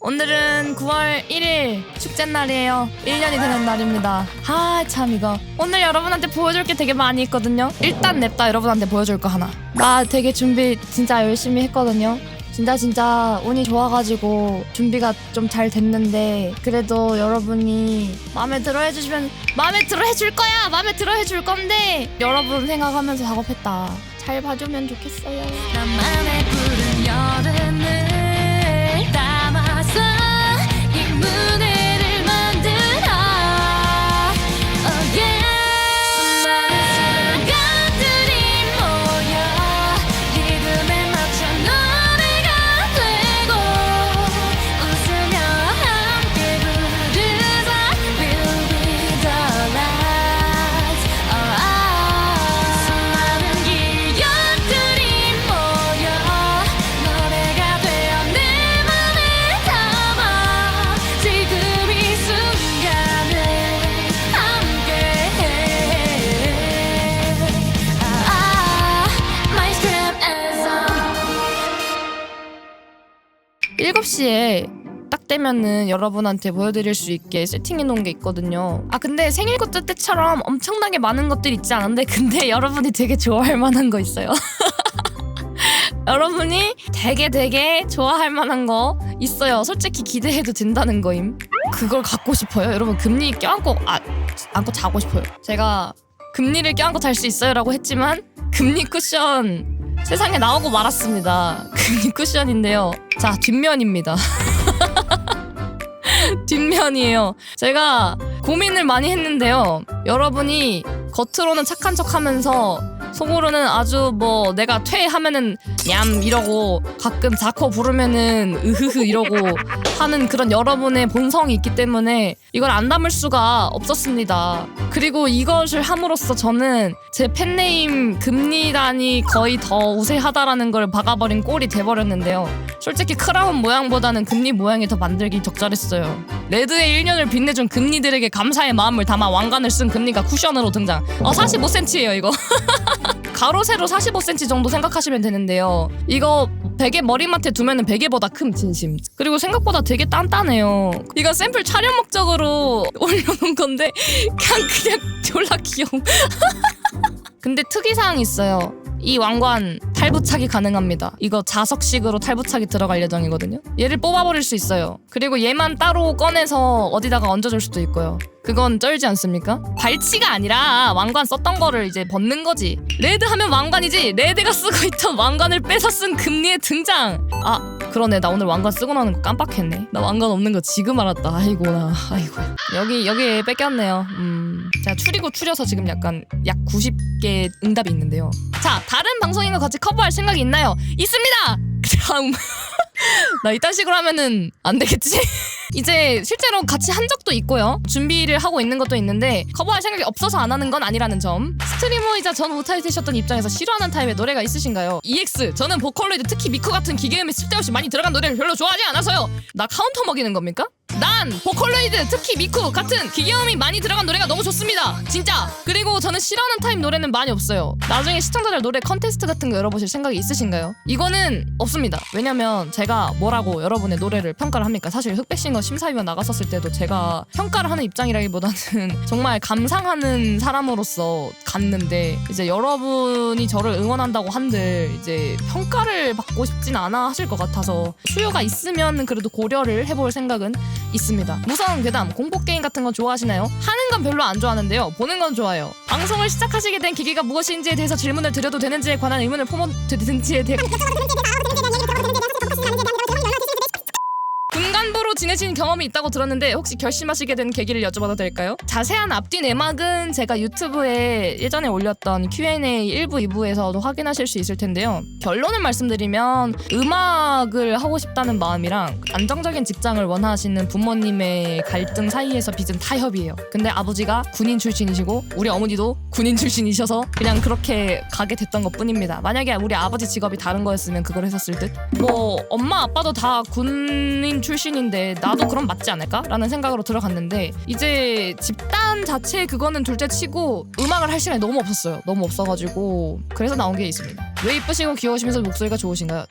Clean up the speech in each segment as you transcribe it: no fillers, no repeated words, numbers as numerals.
오늘은 9월 1일 축제날이에요. 1년이 되는 날입니다. 참 이거 오늘 여러분한테 보여줄 게 되게 많이 있거든요. 일단 냅다 여러분한테 보여줄 거 하나. 나 되게 준비 진짜 열심히 했거든요. 진짜 운이 좋아가지고 준비가 좀 잘 됐는데 그래도 여러분이 마음에 들어 해주시면 마음에 들어 해줄 거야. 마음에 들어 해줄 건데 여러분 생각하면서 작업했다. 잘 봐주면 좋겠어요. 나만의 푸른 여름을 담아서 이 무대를 만들어 oh yeah. 수많은 순간들이 모여 리듬에 맞춰 노래가 되고 웃으며 함께 부르자 We'll be the lights 수많은 기억들이 모여 노래가 되어 내 맘에 담아 지금 이 순간을 함께해 My strength is on 7시에 딱 되면은 여러분한테 보여드릴 수 있게 세팅해 놓은 게 있거든요. 근데 생일 굿즈 때처럼 엄청나게 많은 것들이 있지 않은데 근데 여러분이 되게 좋아할 만한 거 있어요. 여러분이 되게 좋아할 만한 거 있어요. 솔직히 기대해도 된다는 거임. 그걸 갖고 싶어요. 여러분 금리 껴안고 안고 자고 싶어요. 제가 금리를 껴안고 잘 수 있어요 라고 했지만 금리 쿠션 세상에 나오고 말았습니다. 금리 쿠션인데요. 자, 뒷면입니다. 뒷면이에요. 제가 고민을 많이 했는데요. 여러분이 겉으로는 착한 척 하면서 속으로는 아주 뭐 내가 퇴하면은 냠 이러고 가끔 자커 부르면은 으흐흐 이러고 하는 그런 여러분의 본성이 있기 때문에 이걸 안 담을 수가 없었습니다. 그리고 이것을 함으로써 저는 제 팬네임 금리단이 거의 더 우세하다라는 걸 박아버린 꼴이 돼버렸는데요. 솔직히 크라운 모양보다는 금리 모양이 더 만들기 적절했어요. 레드의 1년을 빛내준 금리들에게 감사의 마음을 담아 왕관을 쓴 금리가 쿠션으로 등장. 45cm예요 이거. 가로 세로 45cm 정도 생각하시면 되는데요. 이거 베개 머리맡에 두면은 베개보다 큰 진심. 그리고 생각보다 되게 단단해요. 이거 샘플 촬영 목적으로 올려놓은 건데 그냥 졸라 귀여워. 근데 특이사항이 있어요. 이 왕관 탈부착이 가능합니다. 이거 자석식으로 탈부착이 들어갈 예정이거든요. 얘를 뽑아버릴 수 있어요. 그리고 얘만 따로 꺼내서 어디다가 얹어줄 수도 있고요. 그건 쩔지 않습니까? 발치가 아니라 왕관 썼던 거를 이제 벗는 거지. 레드 하면 왕관이지. 레드가 쓰고 있던 왕관을 뺏어 쓴 금리의 등장. 그러네. 나 오늘 왕관 쓰고 나오는 거 깜빡했네. 나 왕관 없는 거 지금 알았다. 아이고야. 여기 뺏겼네요. 제가 추리고 추려서 지금 약 90개 응답이 있는데요. 자, 다른 방송인과 같이 커버할 생각이 있나요? 있습니다! 다음. 나 이딴 식으로 하면은 안 되겠지? 이제 실제로 같이 한 적도 있고요. 준비를 하고 있는 것도 있는데 커버할 생각이 없어서 안 하는 건 아니라는 점. 스트리머이자 전 오타이트셨던 입장에서 싫어하는 타입의 노래가 있으신가요? EX 저는 보컬로이드 특히 미크 같은 기계음이 쓸데없이 많이 들어간 노래를 별로 좋아하지 않아서요. 나 카운터 먹이는 겁니까? 난 보컬로이드 특히 미쿠 같은 기계음이 많이 들어간 노래가 너무 좋습니다. 진짜. 그리고 저는 싫어하는 타입 노래는 많이 없어요. 나중에 시청자들 노래 컨테스트 같은 거 열어보실 생각이 있으신가요? 이거는 없습니다. 왜냐면 제가 뭐라고 여러분의 노래를 평가를 합니까? 사실 흑백싱어 심사위원 나갔었을 때도 제가 평가를 하는 입장이라기보다는 정말 감상하는 사람으로서 갔는데 이제 여러분이 저를 응원한다고 한들 이제 평가를 받고 싶진 않아 하실 것 같아서 수요가 있으면 그래도 고려를 해볼 생각은 있습니다. 무서운 괴담, 공포게임 같은 거 좋아하시나요? 하는 건 별로 안 좋아하는데요. 보는 건 좋아요. 방송을 시작하시게 된 계기가 무엇인지에 대해서 질문을 드려도 되는지에 관한 의문을 품어되는지에 대해 군간부로 지내신 경험이 있다고 들었는데 혹시 결심하시게 된 계기를 여쭤봐도 될까요? 자세한 앞뒤 내막은 제가 유튜브에 예전에 올렸던 Q&A 1부, 2부에서도 확인하실 수 있을 텐데요. 결론을 말씀드리면 음악을 하고 싶다는 마음이랑 안정적인 직장을 원하시는 부모님의 갈등 사이에서 빚은 타협이에요. 근데 아버지가 군인 출신이시고 우리 어머니도 군인 출신이셔서 그냥 그렇게 가게 됐던 것뿐입니다. 만약에 우리 아버지 직업이 다른 거였으면 그걸 했었을 듯. 뭐 엄마 아빠도 다 군인 출신인데 나도 그럼 맞지 않을까? 라는 생각으로 들어갔는데 이제 집단 자체 그거는 둘째치고 음악을 할 시간이 너무 없었어요. 너무 없어가지고 그래서 나온 게 있습니다. 왜 이쁘시고 귀여우시면서 목소리가 좋으신가요?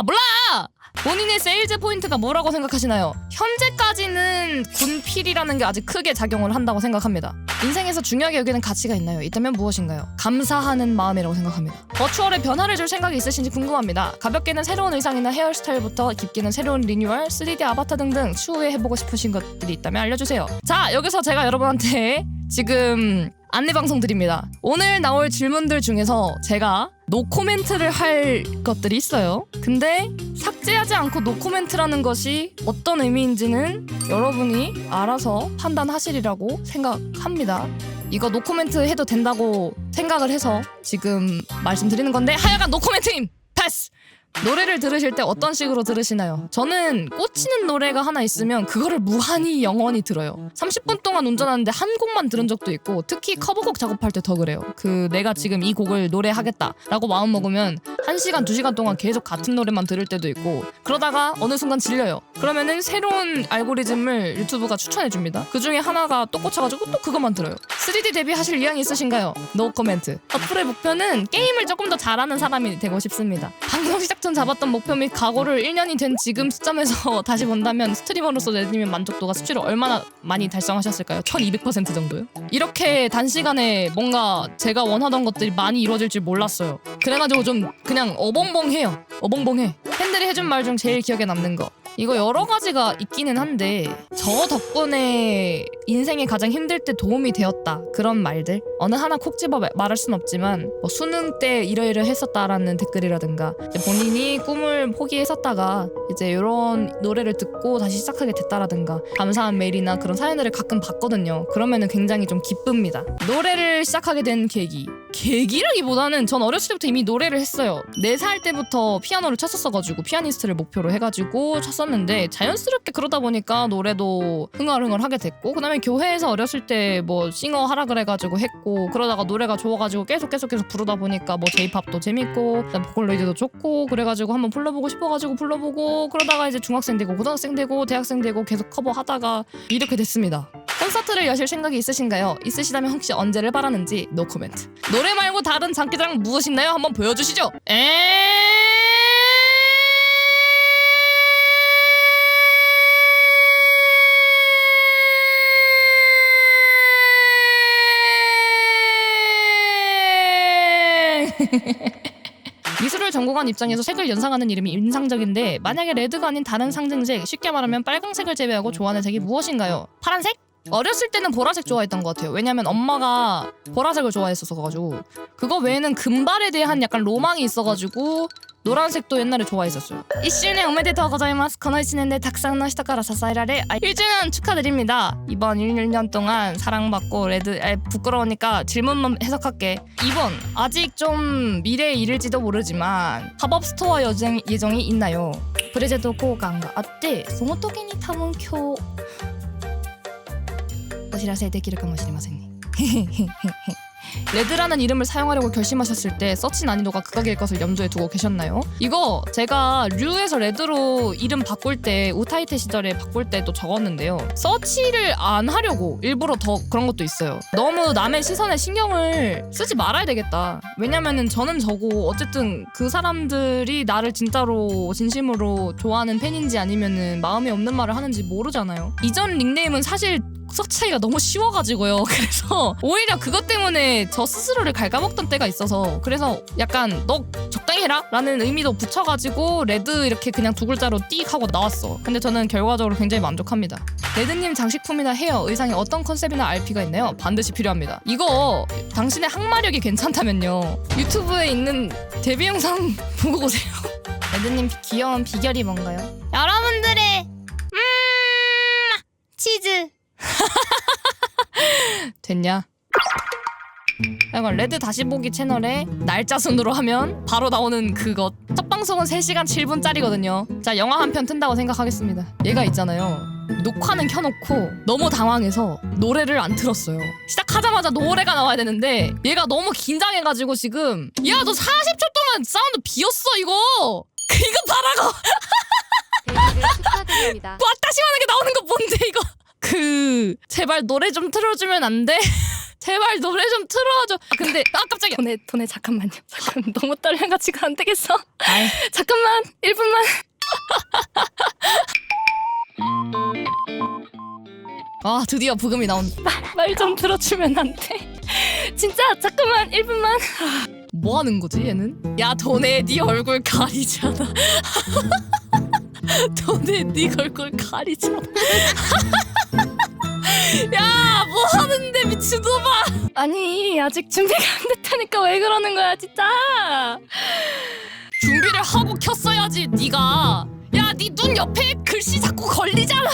몰라! 본인의 세일즈 포인트가 뭐라고 생각하시나요? 현재까지는 군필이라는 게 아직 크게 작용을 한다고 생각합니다. 인생에서 중요하게 여기는 가치가 있나요? 있다면 무엇인가요? 감사하는 마음이라고 생각합니다. 버추얼에 변화를 줄 생각이 있으신지 궁금합니다. 가볍게는 새로운 의상이나 헤어스타일부터 깊게는 새로운 리뉴얼, 3D 아바타 등등 추후에 해보고 싶으신 것들이 있다면 알려주세요. 자, 여기서 제가 여러분한테 지금 안내방송 드립니다. 오늘 나올 질문들 중에서 제가 노코멘트를 할 것들이 있어요. 근데 삭제하지 않고 노코멘트라는 것이 어떤 의미인지는 여러분이 알아서 판단하시리라고 생각합니다. 이거 노코멘트 해도 된다고 생각을 해서 지금 말씀드리는 건데 하여간 노코멘트임! 패스! 노래를 들으실 때 어떤 식으로 들으시나요? 저는 꽂히는 노래가 하나 있으면 그거를 무한히 영원히 들어요. 30분 동안 운전하는데 한 곡만 들은 적도 있고 특히 커버곡 작업할 때 더 그래요. 내가 지금 이 곡을 노래하겠다 라고 마음먹으면 1시간, 2시간 동안 계속 같은 노래만 들을 때도 있고 그러다가 어느 순간 질려요. 그러면은 새로운 알고리즘을 유튜브가 추천해줍니다. 그 중에 하나가 또 꽂혀가지고 또 그것만 들어요. 3D 데뷔하실 의향이 있으신가요? 노 코멘트. 앞으로의 목표는 게임을 조금 더 잘하는 사람이 되고 싶습니다. 방송 시작 전 잡았던 목표 및 각오를 1년이 된 지금 시점에서 다시 본다면 스트리머로서 내드리는 만족도가 수치를 얼마나 많이 달성하셨을까요? 1200% 정도요? 이렇게 단시간에 뭔가 제가 원하던 것들이 많이 이루어질 줄 몰랐어요. 그래가지고 좀 그냥 어벙벙해요. 어벙벙해. 팬들이 해준 말 중 제일 기억에 남는 거. 이거 여러 가지가 있기는 한데 저 덕분에 인생에 가장 힘들 때 도움이 되었다 그런 말들 어느 하나 콕 집어 말할 순 없지만 뭐 수능 때 이러이러했었다라는 댓글이라든가 본인이 꿈을 포기했었다가 이제 이런 노래를 듣고 다시 시작하게 됐다라든가 감사한 메일이나 그런 사연들을 가끔 받거든요. 그러면은 굉장히 좀 기쁩니다. 노래를 시작하게 된 계기라기보다는 전 어렸을 때부터 이미 노래를 했어요. 4살 때부터 피아노를 쳤었어가지고 피아니스트를 목표로 해가지고 쳤었는데 자연스럽게 그러다 보니까 노래도 흥얼흥얼하게 됐고 그다음에 교회에서 어렸을 때 뭐 싱어 하라 그래가지고 했고 그러다가 노래가 좋아가지고 계속 부르다 보니까 뭐 제이팝도 재밌고 보컬로이드도 좋고 그래가지고 한번 불러보고 싶어가지고 불러보고 그러다가 이제 중학생 되고 고등학생 되고 대학생 되고 계속 커버하다가 이렇게 됐습니다. 콘서트를 여실 생각이 있으신가요? 있으시다면 혹시 언제를 바라는지 노 코멘트. 노래 말고 다른 장기자랑 무엇있나요? 한번 보여주시죠. 미술을 전공한 입장에서 색을 연상하는 이름이 인상적인데 만약에 레드가 아닌 다른 상징색, 쉽게 말하면 빨강색을 제외하고 좋아하는 색이 무엇인가요? 파란색? 어렸을 때는 보라색 좋아했던 것 같아요. 왜냐면 엄마가 보라색을 좋아했었어가지고 그거 외에는 금발에 대한 약간 로망이 있어가지고 노란색도 옛날에 좋아했었어요. 1周年 おめでとうございます。この1年でたくさんの人から支えられ 1주년 축하드립니다. 이번 1년 동안 사랑받고 레드 부끄러우니까 질문만 해석할게. 2번 아직 좀 미래의 일일지도 모르지만 팝업 스토어 예정이 있나요? プレゼント交換があってその時に多分今日お知らせできるかもしれませんね。 레드라는 이름을 사용하려고 결심하셨을 때 서치 난이도가 극악일 것을 염두에 두고 계셨나요? 이거 제가 류에서 레드로 이름 바꿀 때 우타이테 시절에 바꿀 때도 적었는데요. 서치를 안 하려고 일부러 더 그런 것도 있어요. 너무 남의 시선에 신경을 쓰지 말아야 되겠다. 왜냐면은 저는 저고 어쨌든 그 사람들이 나를 진짜로 진심으로 좋아하는 팬인지 아니면은 마음에 없는 말을 하는지 모르잖아요. 이전 닉네임은 사실 서치하기가 너무 쉬워가지고요. 그래서 오히려 그것 때문에 저 스스로를 갉아먹던 때가 있어서 그래서 약간 너 적당히 해라 라는 의미도 붙여가지고 레드 이렇게 그냥 두 글자로 띡 하고 나왔어. 근데 저는 결과적으로 굉장히 만족합니다. 레드님 장식품이나 헤어, 의상에 어떤 컨셉이나 RP가 있나요? 반드시 필요합니다. 이거 당신의 항마력이 괜찮다면요 유튜브에 있는 데뷔 영상 보고 오세요. 레드님 귀여운 비결이 뭔가요? 여러분들의 치즈 됐냐? 이건 레드 다시 보기 채널에 날짜 순으로 하면 바로 나오는 그것. 첫 방송은 3시간 7분짜리거든요. 자, 영화 한 편 튼다고 생각하겠습니다. 얘가 있잖아요. 녹화는 켜놓고 너무 당황해서 노래를 안 틀었어요. 시작하자마자 노래가 나와야 되는데 얘가 너무 긴장해가지고 지금 야, 너 40초 동안 사운드 비었어 이거. 이거 봐라고. 데뷔를 축하드립니다. 왔다 시원하게 나오는 거 뭔데 이거. 제발 노래 좀 틀어주면 안 돼? 제발 노래 좀 틀어줘. 근데 깜짝이야. 돈에 잠깐만요. 잠깐 너무 떨려가지고 안 되겠어. 잠깐만 1분만. 아 드디어 부금이 나온다. 말 좀 들어주면 안 돼? 진짜 잠깐만 1분만. 뭐 하는 거지 얘는? 야 돈에 네 얼굴 가리잖아. 돈에 네 얼굴 가리잖아. 야 뭐 하는데 미친놈아. 아니 아직 준비가 안 됐다니까 왜 그러는 거야 진짜. 준비를 하고 켰어야지 네가. 야 네 눈 옆에 글씨 자꾸 걸리잖아.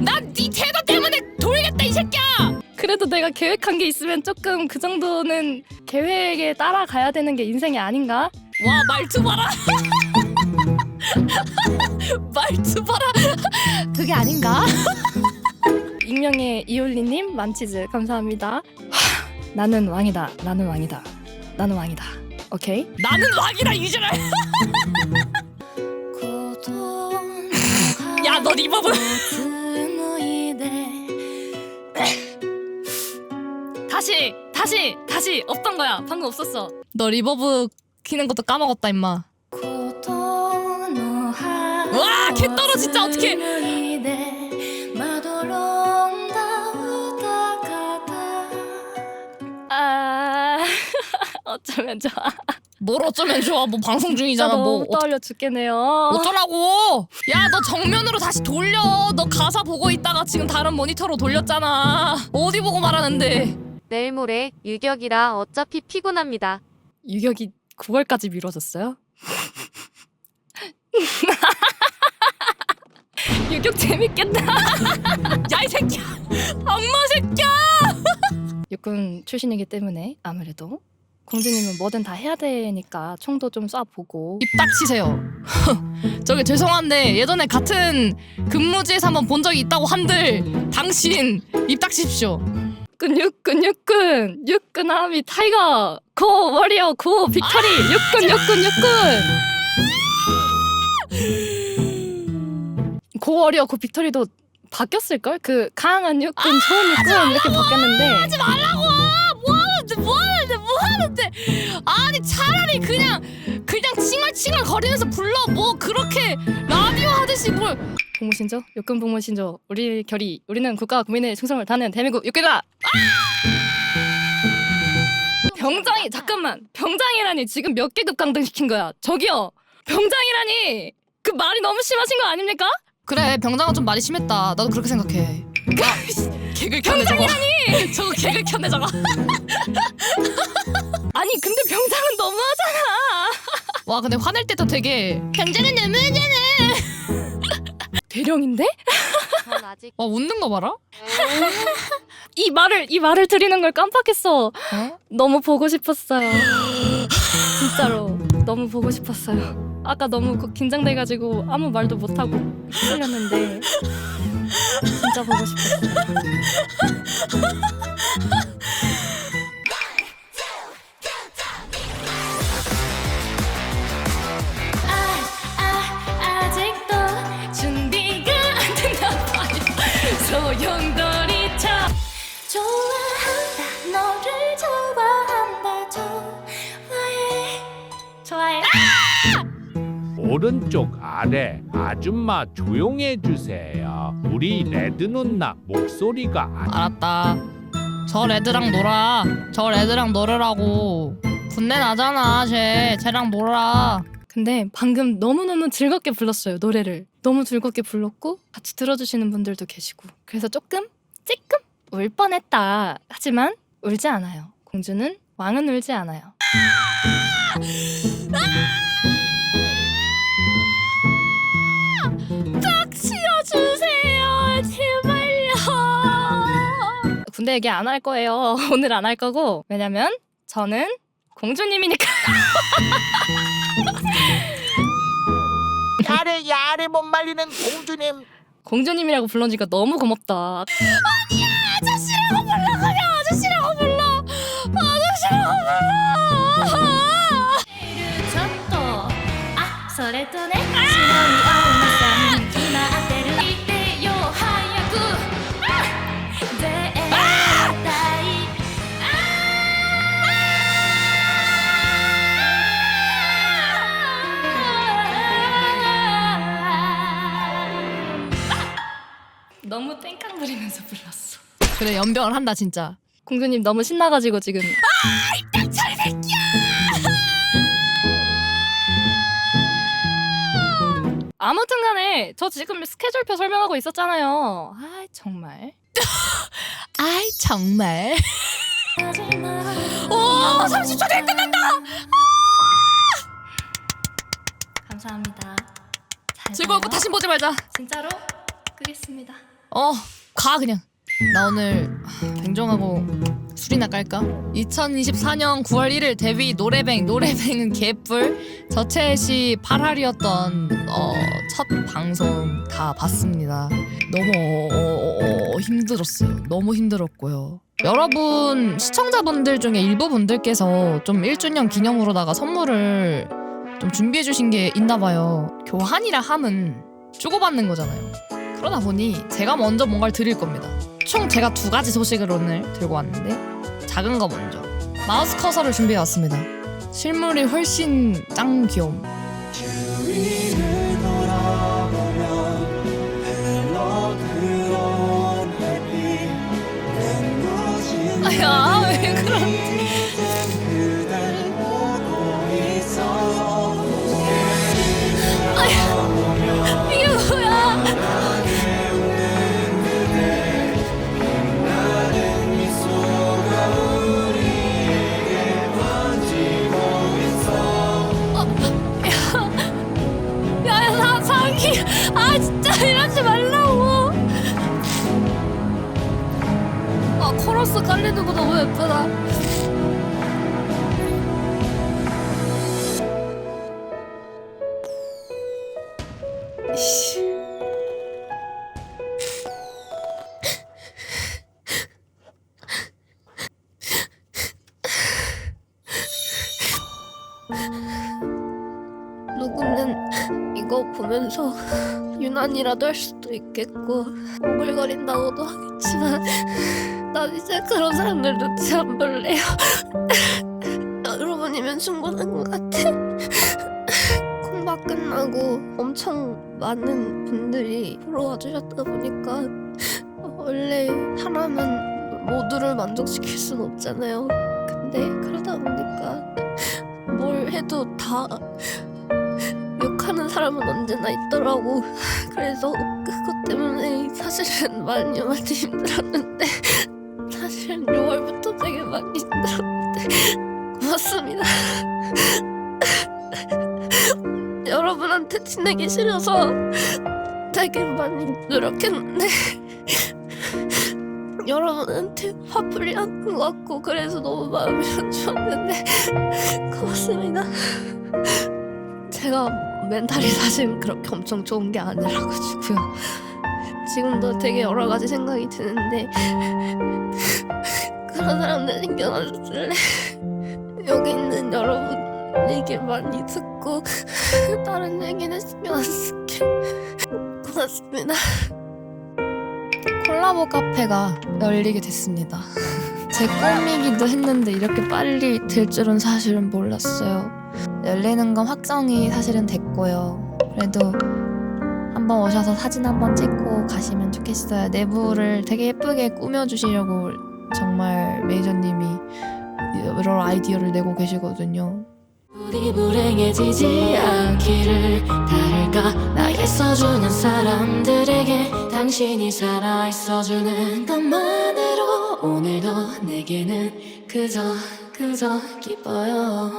난 네 태도 때문에 돌겠다 이 새끼야. 그래도 내가 계획한 게 있으면 조금 그 정도는 계획에 따라가야 되는 게 인생이 아닌가? 와 말투 봐라. 말투 봐라. 그게 아닌가? 익명의 이올리님 만치즈 감사합니다. 나는 왕이다. 나는 왕이다. 나는 왕이다. 오케이. 나는 왕이다 이제는. 야 너 리버브. 다시 없던 거야. 방금 없었어. 너 리버브 키는 것도 까먹었다 임마. 와 개떨어 진짜 어떡해. 아 어쩌면 좋아. 뭘 어쩌면 좋아. 뭐 방송 중이잖아. 뭐 너무 떨려 죽겠네요. 어쩌라고. 야 너 정면으로 다시 돌려. 너 가사 보고 있다가 지금 다른 모니터로 돌렸잖아. 어디 보고 말하는데. 내일 모레 유격이라 어차피 피곤합니다. 유격이 9월까지 미뤄졌어요? 유격 재밌겠다. 야 이 새끼야. 악마 새끼야. 육군 출신이기 때문에 아무래도 공주님은 뭐든 다 해야 되니까 총도 좀 쏴보고. 입 닥치세요. 저기 죄송한데 예전에 같은 근무지에서 한번 본 적이 있다고 한들 당신 입 닥치십시오. 육군 아미 타이거 고 워리어 고 빅토리 육군 고 워리어 고 빅토리도 바뀌었을걸? 그 강한 육군 좋은 육군 이렇게 바뀌었는데. 하지 말라고. 뭐 하는데 아니 차라리 그냥 칭얼칭얼 거리면서 불러. 뭐 그렇게 라디오 하듯이 뭘. 복무신조? 육군 복무신조 우리 결의 우리는 국가와 국민의 충성을 다하는 대한민국 육군이다. 병장이 잠깐만 병장이라니 지금 몇 계급 강등시킨 거야. 저기요 병장이라니 그 말이 너무 심하신 거 아닙니까? 그래 병장은 좀 말이 심했다. 나도 그렇게 생각해. 개글 켰네 저거. 저거 개글 켰네 저거. 아니 근데 병장은 너무하잖아. 와 근데 화낼 때도 되게 병장은 너무하잖아. 대령인데? 전 아직 와 웃는 거 봐라. 이 말을 드리는 걸 깜빡했어. 어? 너무 보고 싶었어요. 진짜로 너무 보고 싶었어요. 아까 너무 긴장돼가지고 아무 말도 못하고 기다렸는데 진짜 보고 싶었어요. 아직도 준비가 안 됐나 봐요. 소용돌이쳐 좋아한다 너를 좋아한다 좋아해. 오른쪽 아래 아줌마 조용해 주세요. 우리 레드 누나 목소리가 안 알았다. 저 레드랑 놀아. 저 레드랑 놀으라고. 분내 나잖아 쟤랑 놀아. 근데 방금 너무너무 즐겁게 불렀어요. 노래를 너무 즐겁게 불렀고 같이 들어주시는 분들도 계시고 그래서 조금 울 뻔했다. 하지만 울지 않아요. 공주는 왕은 울지 않아요. 닥치어주세요 제발요. 군대 얘기 안 할 거예요. 오늘 안 할 거고. 왜냐면 저는 공주님이니까. 야래 못 말리는 공주님. 공주님이라고 불러주니까 너무 고맙다. 아저씨라고 불러. 그냥 아저씨라고 불러. 아저씨라고 불러. それとね白いお馬さんに決まってる言ってよ早く絶対막 뺑깡 부리면서 불렀어. 그래 연병을 한다 진짜. 공주님 너무 신나가지고 지금. 아무튼간에 저 지금 스케줄표 설명하고 있었잖아요. 아 정말. 아이 정말. 오 30초 뒤에 끝난다. 감사합니다. 잘 즐거웠고 자요. 다시 보지 말자. 진짜로 끄겠습니다. 가 그냥. 나 오늘 뱅종하고 술이나 깔까? 2024년 9월 1일 데뷔 노래뱅은 개뿔. 저채시 8할이었던 첫 방송 다 봤습니다. 너무 힘들었어요. 너무 힘들었고요. 여러분 시청자분들 중에 일부 분들께서 좀 1주년 기념으로다가 선물을 좀 준비해 주신 게 있나 봐요. 교환이라 함은 주고받는 거잖아요. 그러다 보니 제가 먼저 뭔가를 드릴 겁니다. 총 제가 2가지 소식을 오늘 들고 왔는데 작은 거 먼저 마우스 커서를 준비해 왔습니다. 실물이 훨씬 짱 귀여움. 아야 왜 그런 이게 뭐야? 야야 나 자기 아 진짜 이러지 말라고. 아 코러스 깔리는 거 너무 예쁘다. 씨. 누구는 이거 보면서 유난이라도 할 수도 있겠고 오글거린다고도 하겠지만 난 이제 그런 사람들 눈치 안 볼래요. 여러분이면 충분한 것 같아. 콩밥 끝나고 엄청 많은 분들이 보러 와주셨다 보니까 원래 사람은 모두를 만족시킬 순 없잖아요. 근데 그러다 보니까 뭘 해도 다 욕하는 사람은 언제나 있더라고. 그래서 그것 때문에 사실은 많이 힘들었는데 사실은 6월부터 되게 많이 힘들었는데 고맙습니다. 여러분한테 티내기 싫어서 되게 많이 노력했는데 여러분한테 화풀이 하는 것 같고 그래서 너무 마음이 안 좋았는데 고맙습니다. 제가 멘탈이 사실 그렇게 엄청 좋은 게 아니라가지고요. 지금도 되게 여러 가지 생각이 드는데 그런 사람들 신경 안 쓸래. 여기 있는 여러분에게만 듣고 다른 얘기는 신경 안 쓸게. 고맙습니다. 콜라보 카페가 열리게 됐습니다. 제 꿈이기도 했는데 이렇게 빨리 될 줄은 사실은 몰랐어요. 열리는 건 확정이 사실은 됐고요. 그래도 한번 오셔서 사진 한번 찍고 가시면 좋겠어요. 내부를 되게 예쁘게 꾸며주시려고 정말 매니저님이 여러 아이디어를 내고 계시거든요. 우리 불행해지지 않기를 다를까 나에게 써주는 사람들에게 당신이 살아있어주는 것만으로 오늘도 내게는 그저 기뻐요.